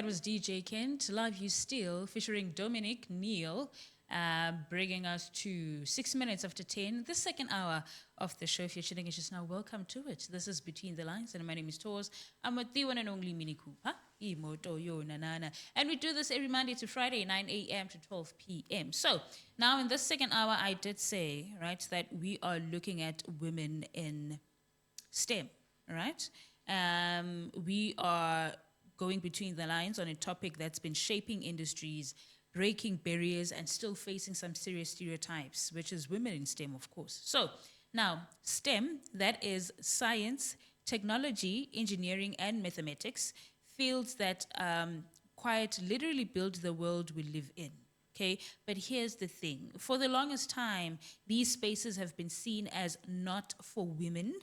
that was DJ Kent, Love You Still, featuring Dominic Neal, bringing us to 6 minutes after 10, the second hour of the show. If you're tuning in just now, welcome to it. This is Between the Lines, and my name is Toz. I'm with the one and only Mini Cooper, Imoto Yo Nanana. And we do this every Monday to Friday, 9 a.m. to 12 p.m. So now in this second hour, I did say, right, that we are looking at women in STEM, right? We are going between the lines on a topic that's been shaping industries, breaking barriers, and still facing some serious stereotypes, which is women in STEM, of course. So now, STEM, that is science, technology, engineering, and mathematics, fields that quite literally build the world we live in. Okay, but here's the thing. For the longest time, these spaces have been seen as not for women,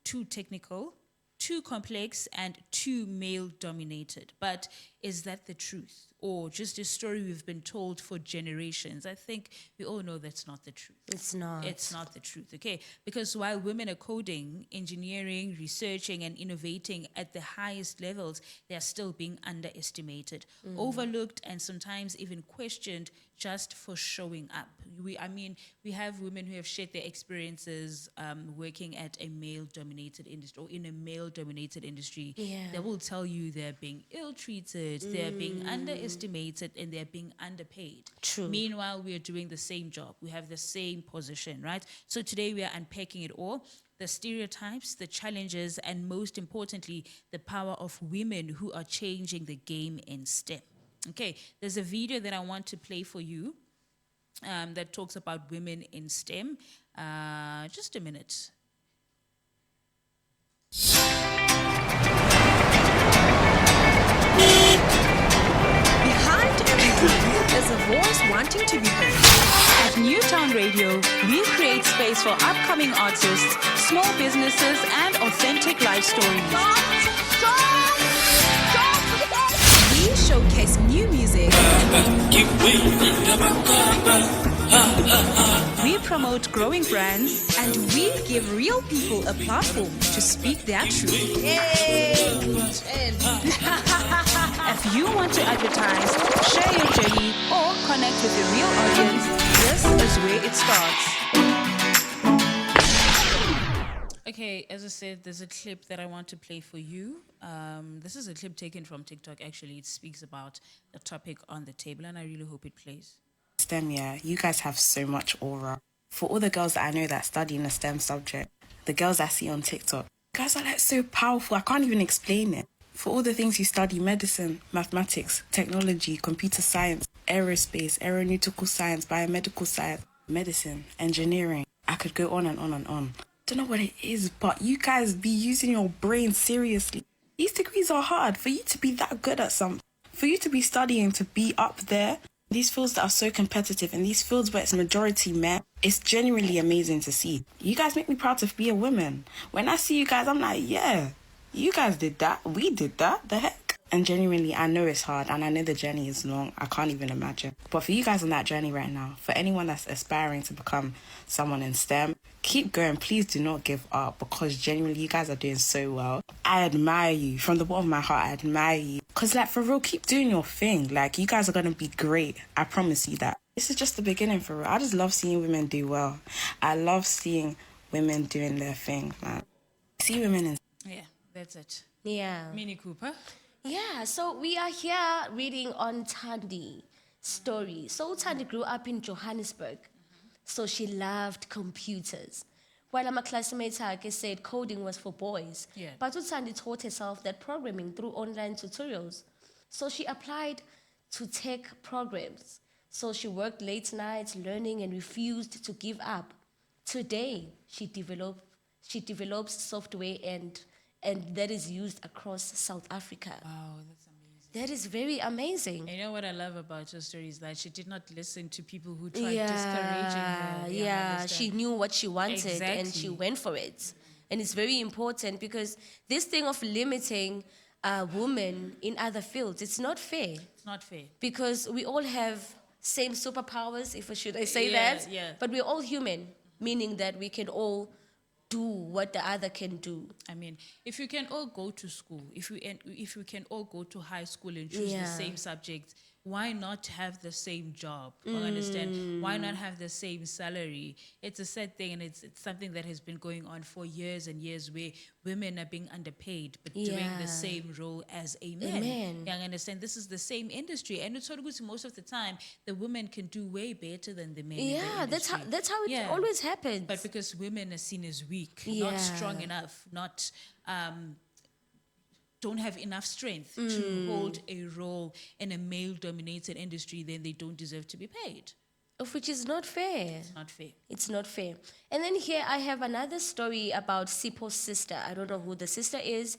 too technical, too complex, and too male-dominated. But is that the truth? Or just a story we've been told for generations? I think we all know that's not the truth. It's not. It's not the truth, okay? Because while women are coding, engineering, researching, and innovating at the highest levels, they are still being underestimated, overlooked, and sometimes even questioned just for showing up. We have women who have shared their experiences working at a male-dominated industry or in a male-dominated industry. Yeah. They will tell you they're being ill-treated, they're being underestimated, and they're being underpaid. True. Meanwhile, we are doing the same job. We have the same position, right? So today we are unpacking it all. The stereotypes, the challenges, and most importantly, the power of women who are changing the game in STEM. Okay, there's a video that I want to play for you that talks about women in STEM. Just a minute. Behind every dream is a voice wanting to be heard. At Newtown Radio, we create space for upcoming artists, small businesses, and authentic life stories. We showcase new music. We promote growing brands, And we give real people a platform to speak their truth. if you want to advertise, share your journey, or connect with a real audience, this is where it starts. Okay, as I said, there's a clip that I want to play for you. This is a clip taken from TikTok, actually. It speaks about the topic on the table, and I really hope it plays. STEM, yeah, you guys have so much aura. For all the girls that I know that study in a STEM subject, the girls I see on TikTok, you guys are like so powerful, I can't even explain it. For all the things you study, medicine, mathematics, technology, computer science, aerospace, aeronautical science, biomedical science, medicine, engineering, I could go on and on and on. Don't know what it is, but you guys be using your brain seriously. These degrees are hard. For you to be that good at something, for you to be studying to be up there, these fields that are so competitive and these fields where it's majority men, it's genuinely amazing to see. You guys make me proud to be a woman. When I see you guys, I'm like, yeah, you guys did that. We did that. The heck? And genuinely, I know it's hard and I know the journey is long. I can't even imagine. But for you guys on that journey right now, for anyone that's aspiring to become someone in STEM, keep going. Please do not give up, because genuinely, you guys are doing so well. I admire you. From the bottom of my heart, I admire you. Because, like, for real, keep doing your thing. Like, you guys are going to be great. I promise you that. This is just the beginning, for real. I just love seeing women do well. I love seeing women doing their thing, man. See women in... Yeah, that's it. Yeah. Mini Cooper. Yeah, so we are here reading on Tandi's story. So Tandi grew up in Johannesburg, so she loved computers. While my classmates said coding was for boys, Yeah. but Tandi taught herself that programming through online tutorials. So she applied to tech programs. So she worked late nights learning and refused to give up. Today, she develops software and that is used across South Africa. Wow, that's amazing. That is very amazing. You know what I love about her story is that she did not listen to people who tried discouraging her. Yeah, she knew what she wanted and she Exactly. went for it. And it's very important because this thing of limiting women in other fields, it's not fair. It's not fair. Because we all have same superpowers, if I should say Yeah, that. yeah. But we're all human, meaning that we can all do what the other can do. I mean, if you can all go to school, if we can all go to high school and choose the Yeah. same subjects, why not have the same job? I understand. Why not have the same salary? It's a sad thing, and it's something that has been going on for years and years, where women are being underpaid but doing Yeah. the same role as a man. man. Yeah, I understand. This is the same industry, and it's most of the time the women can do way better than the men. in the Yeah, that's how it Yeah. always happens. But because women are seen as weak, Yeah. not strong enough, not don't have enough strength to hold a role in a male-dominated industry, then they don't deserve to be paid. Of which is not fair. Not fair. It's not fair. And then here I have another story about Sipo's sister. I don't know who the sister is.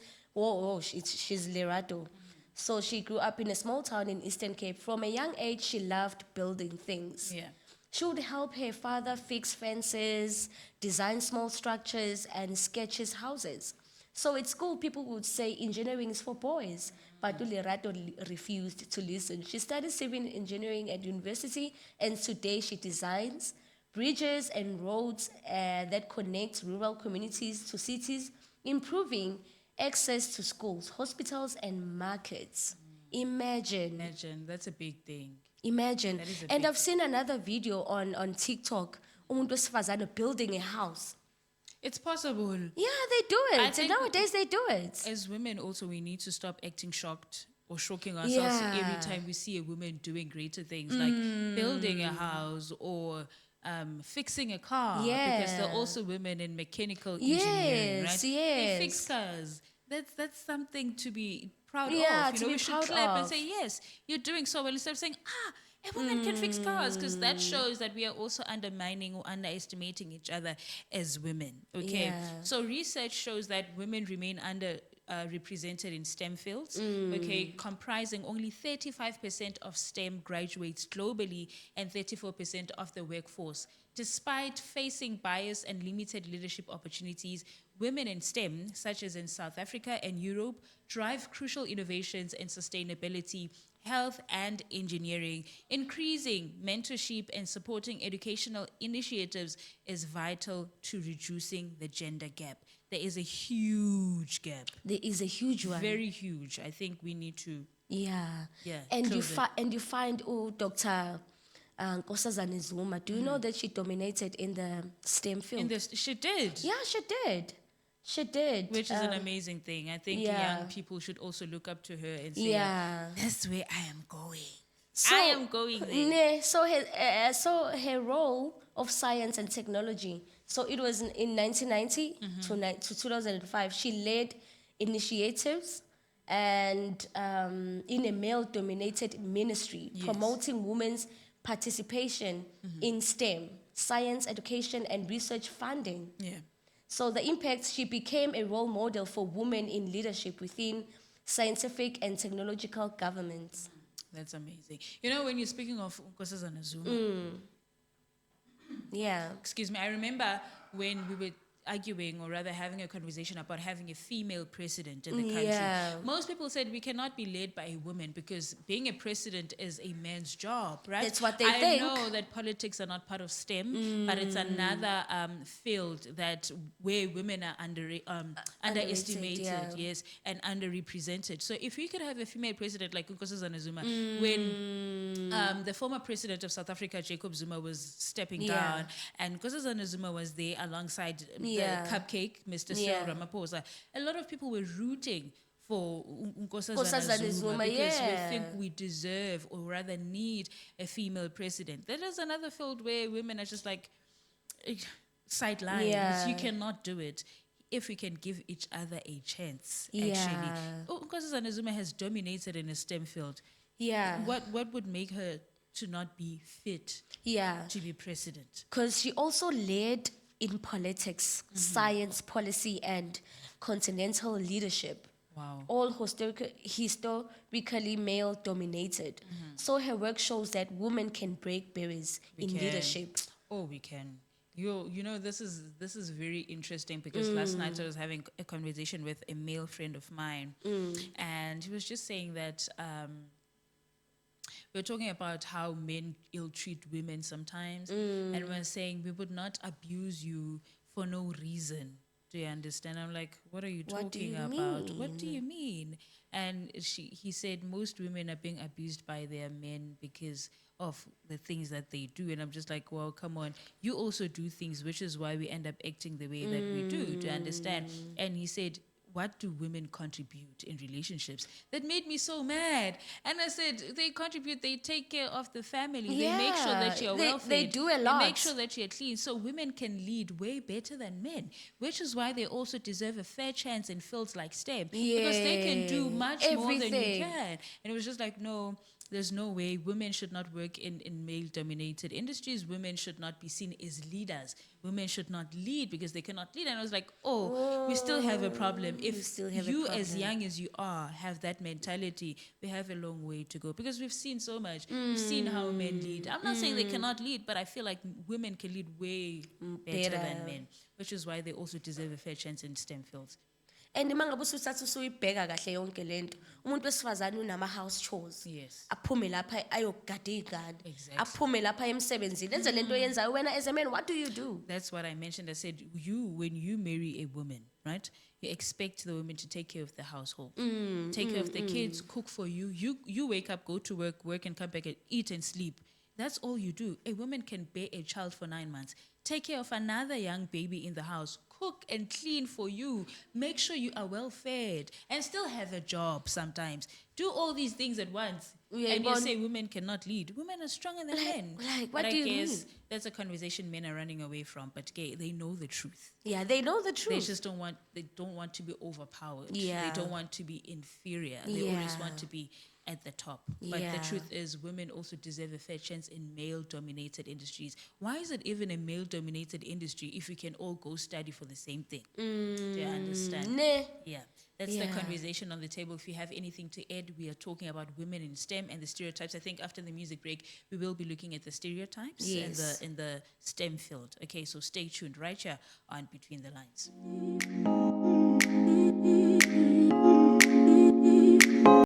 She's Lerato. So she grew up in a small town in Eastern Cape. From a young age, she loved building things. Yeah. She would help her father fix fences, design small structures, and sketches houses. So at school, people would say engineering is for boys, but Lerato refused to listen. She studied civil engineering at university, and today she designs bridges and roads that connect rural communities to cities, improving access to schools, hospitals, and markets. Imagine. Imagine, that's a big thing. Imagine. That is a And big I've seen another video on TikTok, umuntu wesifazane building a house. It's possible. Yeah, they do I it. think- Nowadays they do it. As women also, we need to stop acting shocked or shocking ourselves Yeah. every time we see a woman doing greater things, like building a house or fixing a car. Because there are Yeah. also women in mechanical engineering, Yes, right? They fix yes. cars. That's something to be proud Yeah, of. to We be should proud clap and of. say, yes, you're doing so well, instead of saying, a woman can fix cars, because that shows that we are also undermining or underestimating each other as women. Okay, Yeah. so research shows that women remain represented in STEM fields, okay, comprising only 35% of STEM graduates globally and 34% of the workforce. Despite facing bias and limited leadership opportunities, women in STEM, such as in South Africa and Europe, drive crucial innovations in sustainability, health, and engineering. Increasing mentorship and supporting educational initiatives is vital to reducing the gender gap. There is a huge gap, There is a huge one. very huge. I think we need to. Yeah. Yeah, And you close it. you find Dr. Nkosazana Zuma. Do you know that she dominated in the STEM field? In this, she did. Yeah, she did. She did. Which is an amazing thing. I think yeah. young people should also look up to her and say, Yeah. that's where I am going. So, I am going there. So her role of science and technology. So it was in 1990 to 2005. She led initiatives and in a male-dominated ministry, promoting women's participation in STEM, science, education, and research funding. Yeah. So the impact, she became a role model for women in leadership within scientific and technological governments. That's amazing. You know, when you're speaking of Nkosazana Zuma, Yeah. excuse me, I remember when we were arguing, or rather having a conversation about having a female president in the country. Yeah. Most people said we cannot be led by a woman because being a president is a man's job, right? That's what they I think. know that politics are not part of STEM, but it's another field that where women are underestimated, yeah. yes, and underrepresented. So if we could have a female president like Nkosazana Zuma, when the former president of South Africa, Jacob Zuma, was stepping Yeah. down, and Nkosazana Zuma was there alongside Yeah. the cupcake, Mr. Yeah. Cyril Ramaphosa. A lot of people were rooting for Nkosazana Nkosazana Zuma Zuma, because yeah. we think we deserve, or rather need, a female president. There is another field where women are just like sidelines. Yeah. You cannot do it. If we can give each other a chance, Yeah. actually. Nkosazana Zuma has dominated in a STEM field. Yeah. What would make her to not be fit Yeah. to be president? Because she also led in politics, science, policy, and continental leadership. Wow. All historically male dominated. So her work shows that women can break barriers in can. leadership. Oh, we can. You know, this is very interesting because last night I was having a conversation with a male friend of mine, and he was just saying that we're talking about how men ill-treat women sometimes, and we're saying we would not abuse you for no reason. Do you understand? I'm like, what are you What do talking you about? What do mean? you mean? And he said most women are being abused by their men because of the things that they do. And I'm just like, well, come on. You also do things, which is why we end up acting the way that we do, do you understand? And he said, what do women contribute in relationships? That made me so mad. And I said, they contribute, they take care of the family. They make sure that Yeah, you're they- well fed. they do a They lot. make sure that you're clean. So women can lead way better than men, which is why they also deserve a fair chance in fields like STEM. Because they can do Yeah, much more than you everything. can. And it was just like, no, there's no way. Women should not work in male-dominated industries. Women should not be seen as leaders. Women should not lead because they cannot lead. And I was like, oh, we still have a problem. If still have a you, as problem. young as you are, have that mentality, we have a long way to go. Because we've seen so much. We've seen how men lead. I'm not saying they cannot lead, but I feel like women can lead way better better. than men, which is why they also deserve a fair chance in STEM fields. And uma ngabe usuthatha usuyibheka kahle yonke lento, umuntu wesifazane unama house chores. Yes. Aphume lapha ayogada iy'ngane. Exactly. Aphume lapha emsebenzini. Enze lento oyenzayo wena as a man, what do you do? That's what I mentioned. I said, when you marry a woman, right, you expect the woman to take care of the household, take care of the kids, cook for you. You wake up, go to work and come back and eat and sleep. That's all you do. A woman can bear a child for 9 months, take care of another young baby in the house, cook and clean for you, make sure you are well fed, and still have a job sometimes. Do all these things at once. Yeah, and you but- say women cannot lead. Women are stronger than men. like, But what I do you guess mean? that's a conversation men are running away from. But they know the truth. Yeah, they know the They truth. just don't want to be overpowered. Yeah. They don't want to be inferior. They always Yeah. want to be at the top. But Yeah. the truth is women also deserve a fair chance in male dominated industries. Why is it even a male dominated industry if we can all go study for the same thing? Do you understand? Nah. Yeah. That's the Yeah. conversation on the table. If you have anything to add, we are talking about women in STEM and the stereotypes. I think after the music break, we will be looking at the stereotypes Yes. in the STEM field. Okay, so stay tuned right here on Between the Lines.